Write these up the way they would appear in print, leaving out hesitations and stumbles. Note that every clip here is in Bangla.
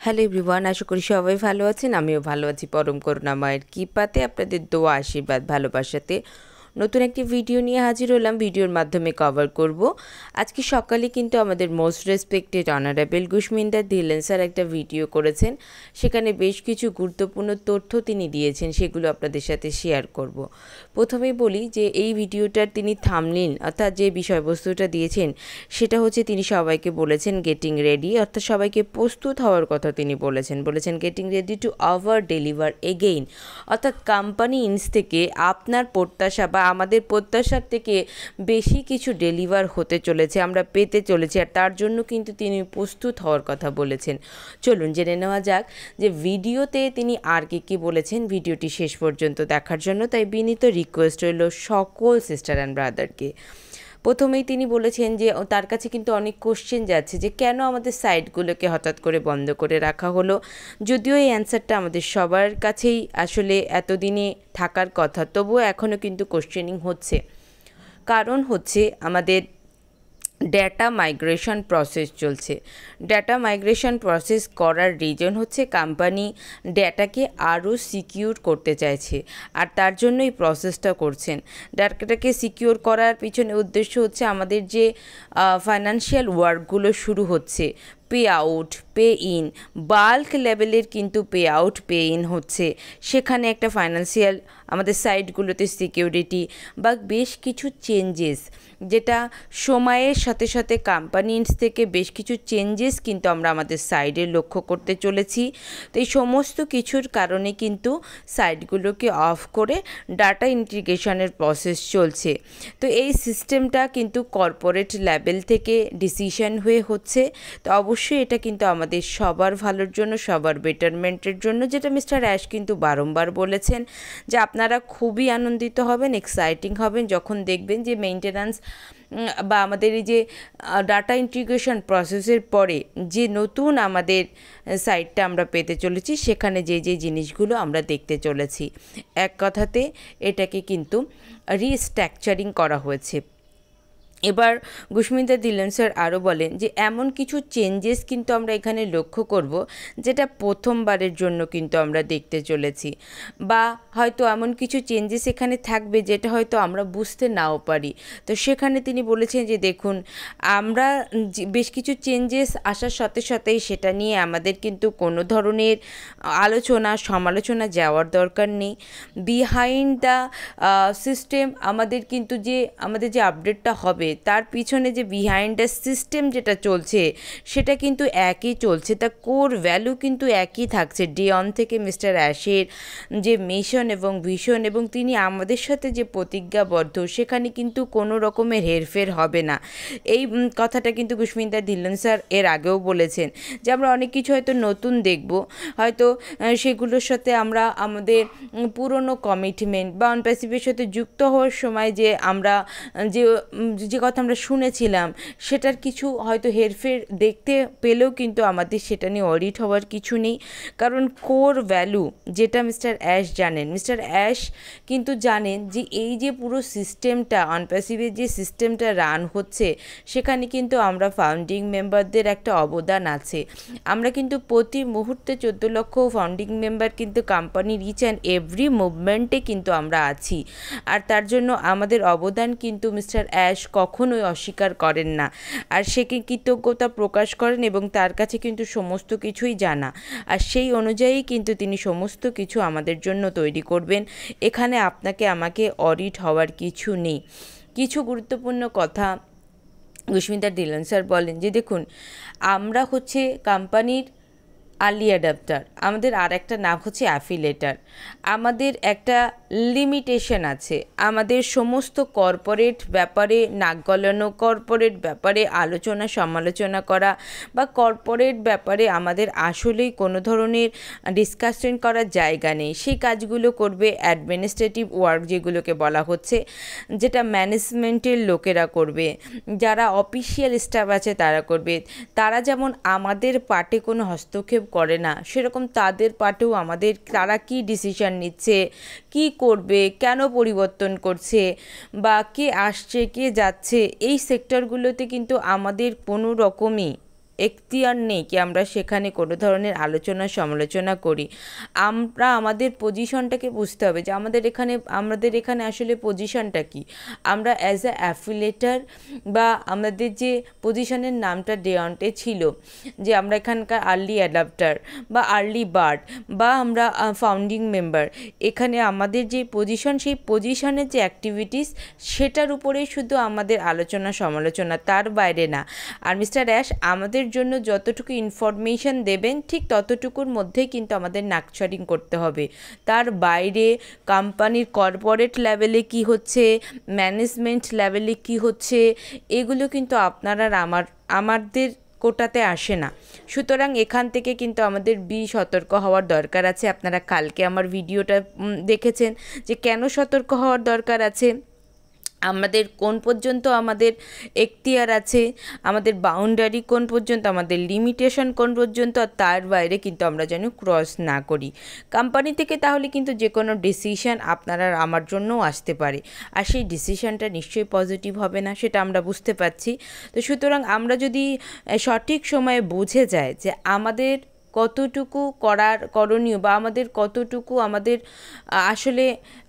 হ্যালো এভরিওয়ান, আশা করি সবাই ভালো আছেন। আমিও ভালো আছি পরম করুণাময়ের কৃপাতে, আপনাদের দোয়া আশীর্বাদ ভালোবাসাতে নতুন একটি ভিডিও নিয়ে হাজির হলাম। ভিডিওর মাধ্যমে কভার করব আজকে সকালে কিন্তু আমাদের মোস্ট রেসপেক্টেড অনারেবল গুশমিন্দর ধিল্লোন স্যার একটা ভিডিও করেছেন। সেখানে বেশ কিছু গুরুত্বপূর্ণ তথ্য তিনি দিয়েছেন, সেগুলো আপনাদের সাথে শেয়ার করব। প্রথমেই বলি যে এই ভিডিওটার তিনি থাম্বনেইল অর্থাৎ যে বিষয়বস্তুটা দিয়েছেন সেটা হচ্ছে তিনি সবাইকে বলেছেন গেটিং রেডি, অর্থাৎ সবাইকে প্রস্তুত হওয়ার কথা তিনি বলেছেন getting ready to over deliver again, অর্থাৎ কোম্পানি ইন্স থেকে আপনার প্রত্যাশা বা আমাদের প্রত্যাশার থেকে বেশি কিছু ডেলিভার হতে চলেছে, আমরা পেতে চলেছি, আর তার জন্য কিন্তু তিনি প্রস্তুত হওয়ার কথা বলেছেন। চলুন জেনে নেওয়া যাক যে ভিডিওতে তিনি আর কি বলেছেন। ভিডিওটি শেষ পর্যন্ত দেখার জন্য তাই বিনীত রিকোয়েস্ট রইল সকল সিস্টার অ্যান্ড ব্রাদারকে। প্রথমেই তিনি বলেছেন যে তার কাছে কিন্তু অনেক কোশ্চেন যাচ্ছে যে কেন আমাদের সাইটগুলোকে হঠাৎ করে বন্ধ করে রাখা হলো, যদিও এই অ্যান্সারটা আমাদের সবার কাছেই আসলে এতদিনে থাকার কথা, তবুও এখনও কিন্তু কোশ্চেনিং হচ্ছে। কারণ হচ্ছে আমাদের ডেটা মাইগ্রেশন প্রসেস চলছে। ডেটা মাইগ্রেশন প্রসেস করার রিজন হচ্ছে কোম্পানি ডেটাকে আরও সিকিউর করতে চাইছে, আর তার জন্য এই প্রসেসটা করছেন। ডেটাকে সিকিউর করার পিছনে উদ্দেশ্য হচ্ছে আমাদের যে ফাইন্যান্সিয়াল ওয়ার্কগুলো শুরু হচ্ছে, pay out, pay in, bulk লেভেলের কিন্তু পে আউট, পে ইন হচ্ছে, সেখানে একটা ফাইন্যান্সিয়াল আমাদের সাইটগুলোতে সিকিউরিটি বা বেশ কিছু চেঞ্জেস, যেটা সময়ের সাথে সাথে কোম্পানিস থেকে বেশ কিছু চেঞ্জেস কিন্তু আমরা আমাদের সাইডে লক্ষ্য করতে চলেছি। তো এই সমস্ত কিছুর কারণে কিন্তু সাইটগুলোকে অফ করে ডাটা ইন্টিগ্রেশনের প্রসেস চলছে। তো এই সিস্টেমটা কিন্তু কর্পোরেট লেভেল থেকে ডিসিশন হয়ে হচ্ছে। তো অবশ্যই এটা কিন্তু আমাদের সবার ভালোর জন্য, সবার বেটারমেন্টের জন্য, যেটা মিস্টার অ্যাশ কিন্তু বারংবার বলেছেন যে আপনারা খুবই আনন্দিত হবেন, এক্সাইটিং হবেন যখন দেখবেন যে মেইনটেন্যান্স বা আমাদের এই যে ডাটা ইন্টিগ্রেশন প্রসেসের পরে যে নতুন আমাদের সাইটটা আমরা পেতে চলেছি, সেখানে যে জিনিসগুলো আমরা দেখতে চলেছি, এক কথাতে এটাকে কিন্তু রিস্ট্রাকচারিং করা হয়েছে। এবার গুশমিন্দর ধিল্লোন স্যার আরও বলেন যে এমন কিছু চেঞ্জেস কিন্তু আমরা এখানে লক্ষ্য করব যেটা প্রথমবারের জন্য কিন্তু আমরা দেখতে চলেছি, বা হয়তো এমন কিছু চেঞ্জেস এখানে থাকবে যেটা হয়তো আমরা বুঝতে নাও পারি। তো সেখানে তিনি বলেছেন যে দেখুন, আমরা বেশ কিছু চেঞ্জেস আসার সাথে সাথেই সেটা নিয়ে আমাদের কিন্তু কোনো ধরনের আলোচনা সমালোচনা যাওয়ার দরকার নেই। বিহাইন্ড দ্য সিস্টেম আমাদের কিন্তু আমাদের যে আপডেটটা হবে তার পিছনে যে বিহাইন্ড দ্য সিস্টেম যেটা চলছে সেটা কিন্তু একই চলছে, তার কোর ভ্যালু কিন্তু একই থাকছে। ডে অন থেকে মিস্টার অ্যাশের যে মিশন এবং ভিশন এবং তিনি আমাদের সাথে যে প্রতিজ্ঞাবদ্ধ, সেখানে কিন্তু কোনো রকমের হেরফের হবে না। এই কথাটা কিন্তু গুশমিন্দর ধিল্লোন স্যার এর আগেও বলেছেন যে আমরা অনেক কিছু হয়তো নতুন দেখব, হয়তো সেগুলোর সাথে আমরা আমাদের পুরনো কমিটমেন্ট বা অনপ্যাসিভের সাথে যুক্ত হওয়ার সময় যে আমরা যে কথা আমরা শুনেছিলাম সেটার কিছু হয়তো হেরফের দেখতে পেলেও কিন্তু আমাদের সেটা নিয়ে অডিট হওয়ার কিছু নেই। কারণ কোর ভ্যালু যেটা মিস্টার অ্যাশ জানেন, মিস্টার অ্যাশ কিন্তু জানেন যে এই যে পুরো সিস্টেমটা অনপ্যাসিভের যে সিস্টেমটা রান হচ্ছে, সেখানে কিন্তু আমরা ফাউন্ডিং মেম্বারদের একটা অবদান আছে। আমরা কিন্তু প্রতি মুহূর্তে 14 লক্ষ ফাউন্ডিং মেম্বার কিন্তু কোম্পানির ইচ অ্যান্ড এভরি মুভমেন্টে কিন্তু আমরা আছি, আর তার জন্য আমাদের অবদান কিন্তু মিস্টার অ্যাশ কখনোই অস্বীকার করেন না, আর সে কৃতজ্ঞতা প্রকাশ করেন এবং তার কাছে কিন্তু সমস্ত কিছুই জানা, আর সেই অনুযায়ী কিন্তু তিনি সমস্ত কিছু আমাদের জন্য তৈরি করবেন। এখানে আপনাকে আমাকে অডিট হওয়ার কিছু নেই। কিছু গুরুত্বপূর্ণ কথা গুশমিন্দর ধিল্লোন স্যার বলেন যে দেখুন, আমরা হচ্ছে কোম্পানির আর্লি অ্যাডাপ্টার, আমাদের আর একটা নাম হচ্ছে অ্যাফিলেটার। আমাদের একটা লিমিটেশন আছে, আমাদের সমস্ত কর্পোরেট ব্যাপারে নাক গলানো, কর্পোরেট ব্যাপারে আলোচনা সমালোচনা করা বা কর্পোরেট ব্যাপারে আমাদের আসলেই কোনো ধরনের ডিসকাশন করার জায়গা নেই। সেই কাজগুলো করবে অ্যাডমিনিস্ট্রেটিভ ওয়ার্ক যেগুলোকে বলা হচ্ছে, যেটা ম্যানেজমেন্টের লোকেরা করবে, যারা অফিসিয়াল স্টাফ আছে তারা করবে। তারা যেমন আমাদের পার্টে কোনো হস্তক্ষেপ করে না, সেরকম তাদের পার্টেও আমাদের তারা কি ডিসিশন নিচ্ছে, কি করবে, কেন পরিবর্তন করছে, বা কে আসছে কে যাচ্ছে, এই সেক্টরগুলোতে কিন্তু আমাদের কোনো রকমই এখতিয়ার নেই কি আমরা সেখানে কোনো ধরনের আলোচনা সমালোচনা করি। আমরা আমাদের পজিশনটাকে বুঝতে হবে যে আমাদের এখানে আসলে পজিশনটা কি। আমরা অ্যাজ এ অ্যাফিলেটার বা আমাদের যে পজিশনের নামটা ডেয়ন্টে ছিল, যে আমরা এখানকার আর্লি অ্যাডাপ্টার বা আর্লি বার্ড বা আমরা ফাউন্ডিং মেম্বার, এখানে আমাদের যে পজিশন, সেই পজিশনের যে অ্যাক্টিভিটিস সেটার উপরেই শুধু আমাদের আলোচনা সমালোচনা, তার বাইরে না। আর মিস্টার অ্যাশ আমাদের জন্য যতটুকু ইনফরমেশন দেবেন ঠিক ততটুকুর মধ্যেই কিন্তু আমাদের নাকচারিং করতে হবে। তার বাইরে কোম্পানির কর্পোরেট লেভেলে কি হচ্ছে, ম্যানেজমেন্ট লেভেলে কি হচ্ছে, এগুলো কিন্তু আপনার আর আমাদের কোটাতে আসে না। সুতরাং এখান থেকে কিন্তু আমাদের সতর্ক হওয়ার দরকার আছে। আপনারা কালকে আমার ভিডিওটা দেখেছেন যে কেন সতর্ক হওয়ার দরকার আছে, আমাদের কোন পর্যন্ত আমাদের এখতিয়ার আছে, আমাদের বাউন্ডারি কোন পর্যন্ত, আমাদের লিমিটেশন কোন পর্যন্ত, আর তার বাইরে কিন্তু আমরা যেন ক্রস না করি কোম্পানি থেকে। তাহলে কিন্তু যে কোনো ডিসিশন আপনার আর আমার জন্যও আসতে পারে, আর সেই ডিসিশনটা নিশ্চয়ই পজিটিভ হবে না, সেটা আমরা বুঝতে পারছি। তো সুতরাং আমরা যদি সঠিক সময়ে বুঝে যায় যে আমাদের কতটুকু করণীয় বা আমাদের কতটুকু আসলে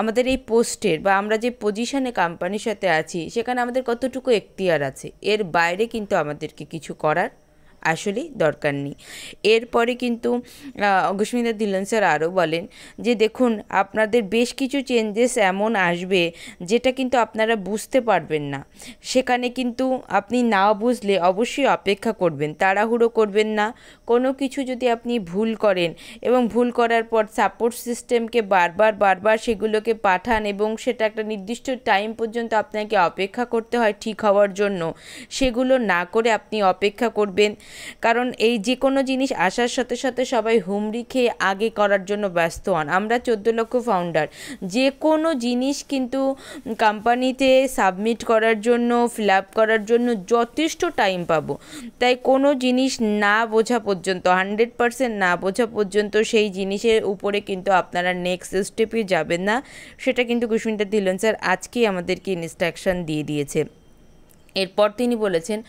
আমাদের এই পোস্টের বা আমরা যে পজিশনে কোম্পানির সাথে আছি সেখানে আমাদের কতটুকু এখতিয়ার আছে, এর বাইরে কিন্তু আমাদেরকে কিছু করার আসলেই দরকার নেই। এরপরে কিন্তু অঙ্কুশমিতা ধিল্লন স্যার আরও বলেন যে দেখুন, আপনাদের বেশ কিছু চেঞ্জেস এমন আসবে যেটা কিন্তু আপনারা বুঝতে পারবেন না। সেখানে কিন্তু আপনি না বুঝলে অবশ্যই অপেক্ষা করবেন, তাড়াহুড়ো করবেন না। কোনো কিছু যদি আপনি ভুল করেন এবং ভুল করার পর সাপোর্ট সিস্টেমকে বারবার সেগুলোকে পাঠান এবং সেটা একটা নির্দিষ্ট টাইম পর্যন্ত আপনাকে অপেক্ষা করতে হয় ঠিক হওয়ার জন্য, সেগুলো না করে আপনি অপেক্ষা করবেন। কারণ এই যে কোনো জিনিস আসার সাথে সাথে সবাই হুমড়ি খেয়ে আগে করার জন্য ব্যস্ত হন। আমরা 14 লক্ষ ফাউন্ডার, যে কোনো জিনিস কিন্তু কোম্পানিতে সাবমিট করার জন্য, ফিল আপ করার জন্য যথেষ্ট টাইম পাবো। তাই কোনো জিনিস না বোঝা পর্যন্ত, 100% না বোঝা পর্যন্ত সেই জিনিসের উপরে কিন্তু আপনারা নেক্সট স্টেপে যাবেন না। সেটা কিন্তু কুশমিতা ধিল্লন স্যার আজকেই আমাদেরকে ইনস্ট্রাকশন দিয়ে দিয়েছে। এরপর তিনি বলেছেন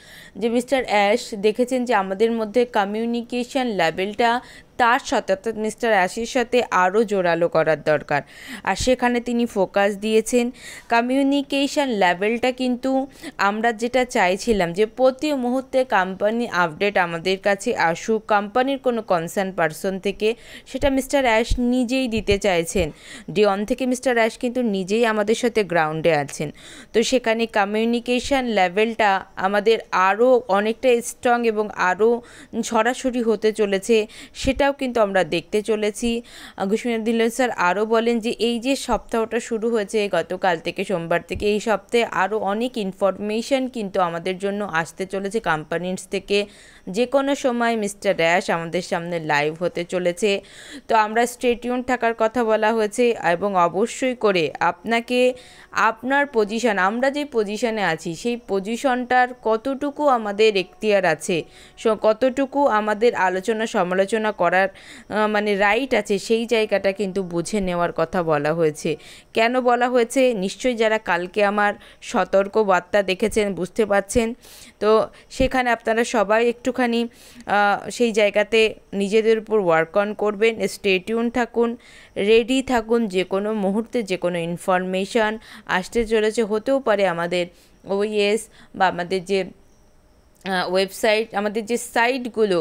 যে মিস্টার অ্যাশ দেখেছেন যে আমাদের মধ্যে কমিউনিকেশন লেভেলটা তার সাথে অর্থাৎ মিস্টার অ্যাশের সাথে আরও জোরালো করার দরকার, আর সেখানে তিনি ফোকাস দিয়েছেন। কমিউনিকেশন লেভেলটা কিন্তু আমরা যেটা চাইছিলাম যে প্রতি মুহূর্তে কোম্পানি আপডেট আমাদের কাছে আসুক কোম্পানির কোনো কনসার্ন পারসন থেকে, সেটা মিস্টার অ্যাশ নিজেই দিতে চাইছেন। ডে-1 থেকে মিস্টার অ্যাশ কিন্তু নিজেই আমাদের সাথে গ্রাউন্ডে আছেন। তো সেখানে কমিউনিকেশন লেভেলটা আমাদের আরও অনেকটা স্ট্রং এবং আরও সরাসরি হতে চলেছে, সেটাও কিন্তু আমরা দেখতে চলেছি। কুশমিতা ধিল্লন স্যার আরও বলেন যে এই যে সপ্তাহটা শুরু হয়েছে গতকাল থেকে, সোমবার থেকে, এই সপ্তাহে আরও অনেক ইনফরমেশন কিন্তু আমাদের জন্য আসতে চলেছে কোম্পানির থেকে। যে কোনো সময় মিস্টার অ্যাশ আমাদের সামনে লাইভ হতে চলেছে। তো আমরা স্টে টিউন থাকার কথা বলা হয়েছে, এবং অবশ্যই করে আপনাকে আপনার পজিশন, আমরা যে পজিশনে আছি সেই পজিশনটার কতটুকু আমাদের এখতিয়ার আছে, কতটুকু আমাদের আলোচনা সমালোচনা করার মানে রাইট আছে, সেই জায়গাটা কিন্তু বুঝে নেওয়ার কথা বলা হয়েছে। কেন বলা হয়েছে নিশ্চয়ই যারা কালকে আমার সতর্ক বার্তা দেখেছেন বুঝতে পারছেন। তো সেখানে আপনারা সবাই একটুখানি সেই জায়গাতে নিজেদের উপর ওয়ার্ক অন করবেন। স্টে টিউন থাকুন, রেডি থাকুন, যে কোনো মুহূর্তে যে কোনো ইনফরমেশান আসতে চলেছে। হতেও পারে আমাদের ওএস বা আমাদের যে ওয়েবসাইট, আমাদের যে সাইটগুলো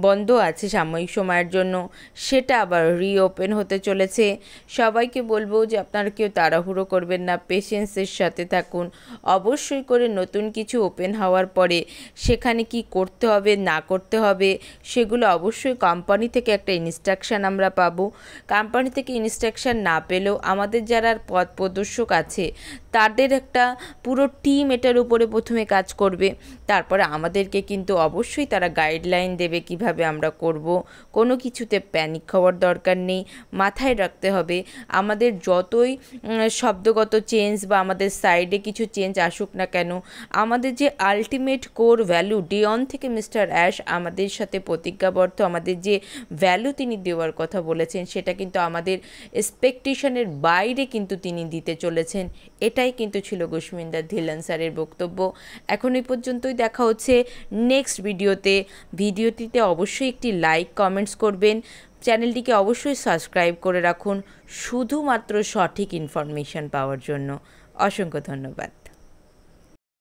বন্ধ আছে সাময়িক সময়ের জন্য, সেটা আবার রিওপেন হতে চলেছে। সবাইকে বলবো যে আপনারা কেউ তাড়াহুড়ো করবেন না, পেশেন্সের সাথে থাকুন। অবশ্যই করে নতুন কিছু ওপেন হওয়ার পরে সেখানে কি করতে হবে না করতে হবে সেগুলো অবশ্যই কোম্পানি থেকে একটা ইনস্ট্রাকশান আমরা পাবো। কোম্পানি থেকে ইনস্ট্রাকশান না পেলেও আমাদের যারা পথ প্রদর্শক আছে তাদের একটা পুরো টিম এটার উপরে প্রথমে কাজ করবে, তারপরে আমাদেরকে কিন্তু অবশ্যই তারা গাইডলাইন দেবে কিভাবে আমরা করব। কোনো কিছুতে প্যানিক হওয়ার দরকার নেই, মাথায় রাখতে হবে আমাদের যতই শব্দগত চেঞ্জ বা আমাদের সাইডে কিছু চেঞ্জ আসুক না কেন, আমাদের যে আলটিমেট কোর ভ্যালু ডে-1 থেকে মিস্টার অ্যাশ আমাদের সাথে প্রতিজ্ঞাবদ্ধ, আমাদের যে ভ্যালু তিনি দেওয়ার কথা বলেছেন সেটা কিন্তু আমাদের এক্সপেকটেশনের বাইরে কিন্তু তিনি দিতে চলেছেন। এটাই কিন্তু ছিল কুশমিতা ধিল্লন স্যারের বক্তব্য। এখন এই পর্যন্তই দেখা হচ্ছে নেক্সট ভিডিওটিতে অবশ্যই একটি লাইক কমেন্টস করবেন, চ্যানেলটিকে অবশ্যই সাবস্ক্রাইব করে রাখুন শুধুমাত্র সঠিক ইনফরমেশান পাওয়ার জন্য। অসংখ্য ধন্যবাদ।